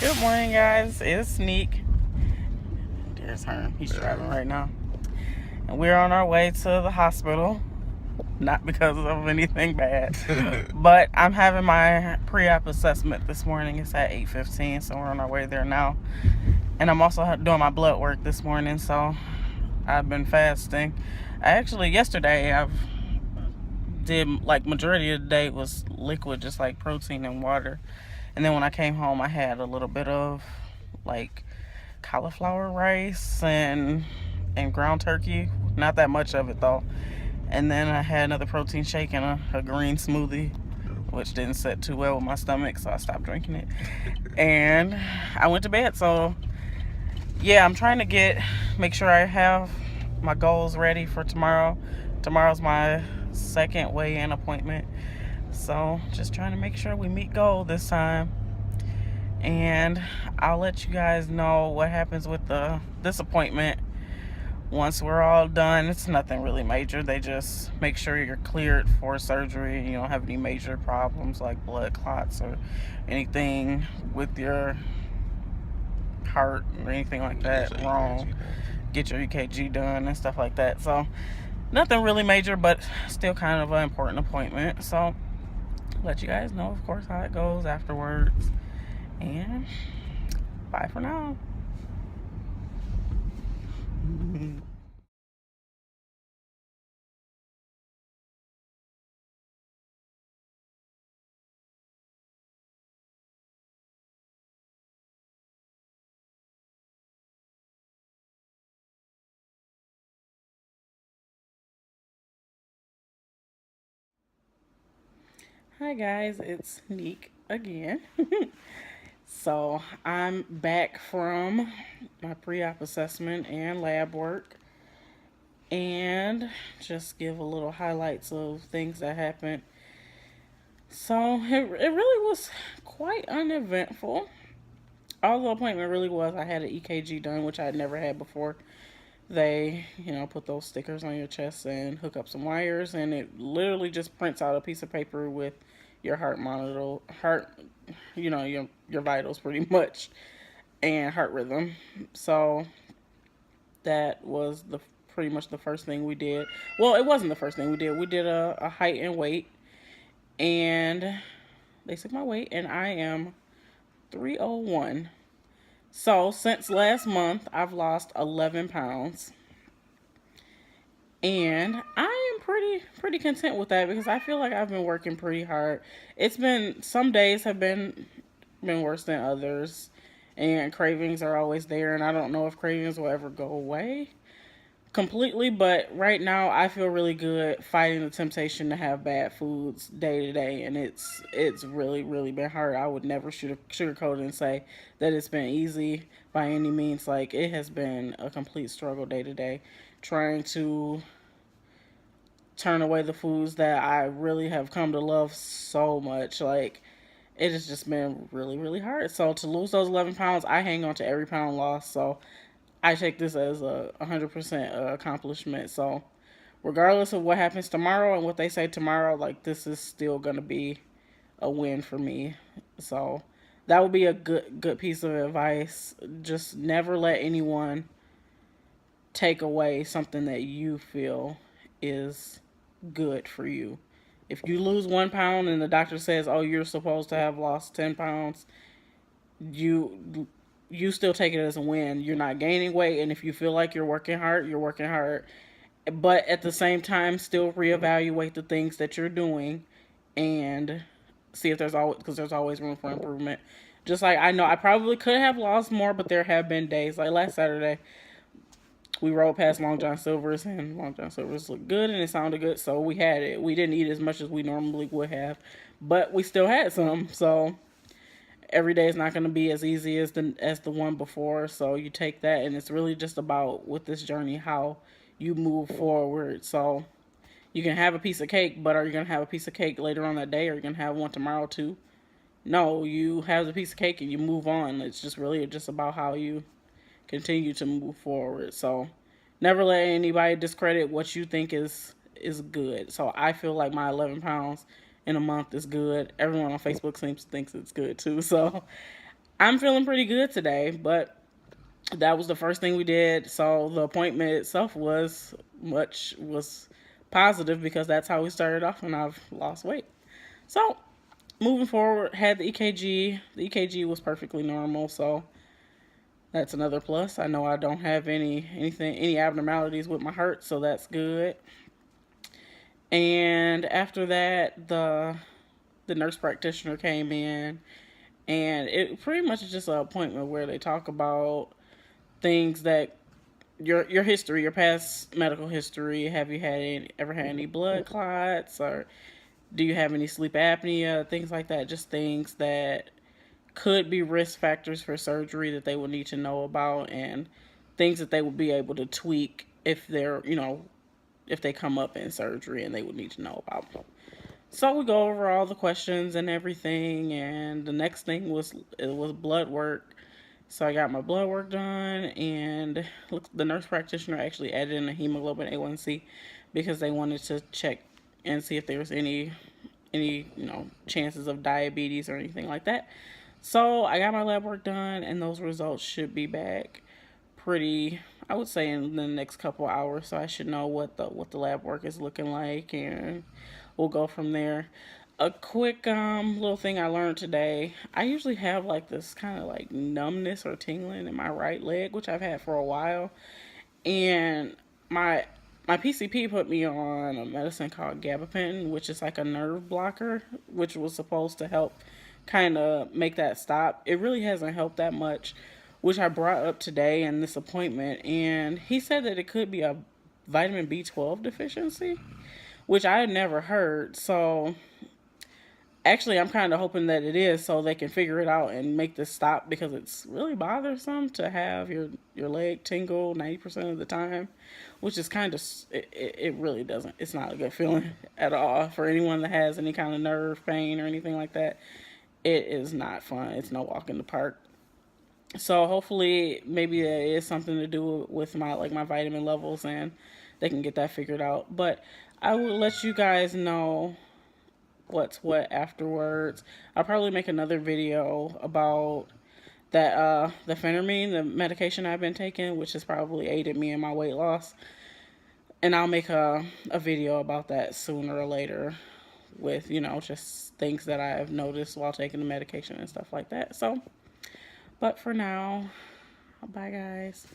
Good morning, guys. It's Nique. There's Herm. He's driving right now. And we're on our way to the hospital. Not because of anything bad. But I'm having my pre-op assessment this morning. It's at 8:15, so we're on our way there now. And I'm also doing my blood work this morning, so I've been fasting. Yesterday, I've did, like, majority of the day was liquid, just like protein and water. And then when I came home, I had a little bit of, like, cauliflower rice and ground turkey. Not that much of it, though. And then I had another protein shake and a green smoothie, which didn't sit too well with my stomach, so I stopped drinking it. And I went to bed. So yeah, I'm trying to make sure I have my goals ready for tomorrow. Tomorrow's my second weigh-in appointment, so just trying to make sure we meet goal this time. And I'll let you guys know what happens with this appointment once we're all done. It's nothing really major. They just make sure you're cleared for surgery and you don't have any major problems like blood clots or anything with your heart or anything like that wrong. Get your EKG done and stuff like that. So nothing really major, but still kind of an important appointment. So let you guys know, of course, how it goes afterwards. And bye for now. Hi guys, it's Nique again. So I'm back from my pre-op assessment and lab work, and just give a little highlights of things that happened. So it really was quite uneventful. All the appointment really was, I had an EKG done, which I had never had before. They, put those stickers on your chest and hook up some wires, and it literally just prints out a piece of paper with your your vitals pretty much, and heart rhythm. So that was the pretty much the first thing we did. Well, it wasn't the first thing we did. We did a height and weight, and they took my weight, and I am 301. So since last month, I've lost 11 pounds. And I am pretty content with that because I feel like I've been working pretty hard. It's been, some days have been worse than others, and cravings are always there, and I don't know if cravings will ever go away completely, but right now I feel really good fighting the temptation to have bad foods day to day, and it's really been hard. I would never sugarcoat and say that it's been easy by any means. Like, it has been a complete struggle day to day, trying to turn away the foods that I really have come to love so much. Like, it has just been really hard. So to lose those 11 pounds, I hang on to every pound lost. So I take this as a 100% accomplishment. So regardless of what happens tomorrow and what they say tomorrow, like, this is still gonna be a win for me. So that would be a good piece of advice. Just never let anyone take away something that you feel is good for you. If you lose 1 pound and the doctor says, "Oh, you're supposed to have lost 10 pounds," you still take it as a win. You're not gaining weight, and if you feel like you're working hard, you're working hard. But at the same time, still reevaluate the things that you're doing, and see if there's always room for improvement. Just like, I know I probably could have lost more, but there have been days like last Saturday. We rode past Long John Silver's, and Long John Silver's looked good and it sounded good, so we had it. We didn't eat as much as we normally would have, but we still had some. So every day is not going to be as easy as the one before. So you take that, and it's really just about, with this journey, how you move forward. So you can have a piece of cake, but are you going to have a piece of cake later on that day? Or are you going to have one tomorrow too? No, you have the piece of cake and you move on. It's just really just about how you continue to move forward. So never let anybody discredit what you think is good. So I feel like my 11 pounds in a month is good. Everyone on Facebook thinks it's good too. So I'm feeling pretty good today, but that was the first thing we did. So the appointment itself was positive because that's how we started off, and I've lost weight. So moving forward, had the EKG. The EKG was perfectly normal, so that's another plus. I know I don't have any abnormalities with my heart, so that's good. And after that, the nurse practitioner came in, and it pretty much is just an appointment where they talk about things that your history, your past medical history. Have you ever had any blood clots, or do you have any sleep apnea, things like that? Just things that could be risk factors for surgery that they would need to know about, and things that they would be able to tweak if if they come up in surgery and they would need to know about. So we go over all the questions and everything, and the next thing was blood work. So I got my blood work done, and the nurse practitioner actually added in a hemoglobin A1C because they wanted to check and see if there was any chances of diabetes or anything like that. So I got my lab work done, and those results should be back pretty, I would say, in the next couple hours. So I should know what the lab work is looking like, and we'll go from there. A quick little thing I learned today. I usually have like this kind of like numbness or tingling in my right leg, which I've had for a while, and my my PCP put me on a medicine called gabapentin, which is like a nerve blocker, which was supposed to help kind of make that stop. It really hasn't helped that much, which I brought up today in this appointment, and he said that it could be a vitamin B12 deficiency, which I had never heard. So actually, I'm kind of hoping that it is, so they can figure it out and make this stop, because it's really bothersome to have your leg tingle 90% of the time, which is kind of it really doesn't. It's not a good feeling at all for anyone that has any kind of nerve pain or anything like that. It is not fun. It's no walk in the park. So hopefully, maybe that is something to do with my vitamin levels, and they can get that figured out. But I will let you guys know what's what afterwards. I'll probably make another video about that the phentermine, the medication I've been taking, which has probably aided me in my weight loss. And I'll make a video about that sooner or later, with just things that I've noticed while taking the medication and stuff like that. So, but for now, bye guys.